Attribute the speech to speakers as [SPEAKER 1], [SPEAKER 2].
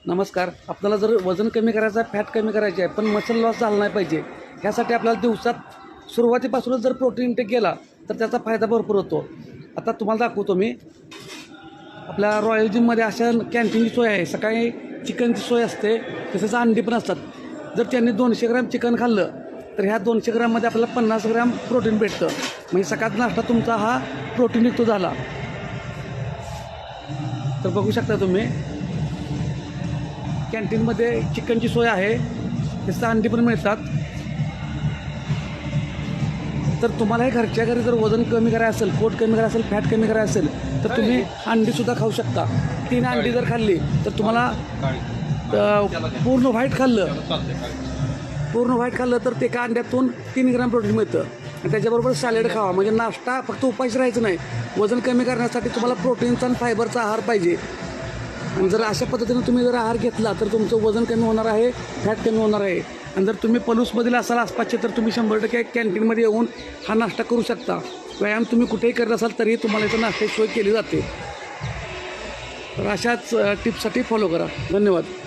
[SPEAKER 1] नमस्कार. आपल्याला जर वजन कमी करायचं आहे, फॅट कमी करायची आहे, पण मसल लॉस झाला नाही पाहिजे, ह्यासाठी आपल्याला दिवसात सुरुवातीपासूनच जर प्रोटीन इंटेक केला तर त्याचा फायदा भरपूर होतो. आता तुम्हाला दाखवतो मी. आपल्या रॉयल जिममध्ये अशा कॅन्टीनची सोय आहे. सकाळी चिकनची सोय असते, तसेच अंडी पण असतात. जर त्यांनी 200 ग्रॅम चिकन खाल्लं तर ह्या 200 ग्रॅममध्ये आपल्याला 50 ग्रॅम प्रोटीन भेटतं. म्हणजे सकाळचा नाश्ता तुमचा हा प्रोटीनयुक्त झाला. तर बघू शकता तुम्ही, कॅन्टीनमध्ये चिकनची सोय आहे, तसं अंडी पण मिळतात. तर तुम्हाला हे घरच्या घरी जर वजन कमी करायचं असेल, पोट कमी करायचं असेल, फॅट कमी करायचं असेल तर तुम्ही अंडीसुद्धा खाऊ शकता. 3 अंडी जर खाल्ली तर तुम्हाला पूर्ण व्हाईट खाल्लं तर ते एका अंड्यातून 3 ग्रॅम प्रोटीन मिळतं. आणि त्याच्याबरोबर सॅलेड खावा. म्हणजे नाश्ता फक्त उपाशी राहायचं नाही. वजन कमी करण्यासाठी तुम्हाला प्रोटीनचा आणि फायबरचा आहार पाहिजे. आणि जर अशा पद्धतीने तुम्ही जर आहार घेतला तर तुमचं वजन कमी होणार आहे, फॅट कमी होणार आहे. आणि जर तुम्ही पलूसमधील असाल आसपासचे तर तुम्ही 100% कॅन्टीनमध्ये येऊन हा नाश्ता करू शकता. व्यायाम तुम्ही कुठेही करत असाल तरीही तुम्हाला इथं नाश्त्याची सोय केली जाते. तर अशाच टिप्ससाठी फॉलो करा. धन्यवाद.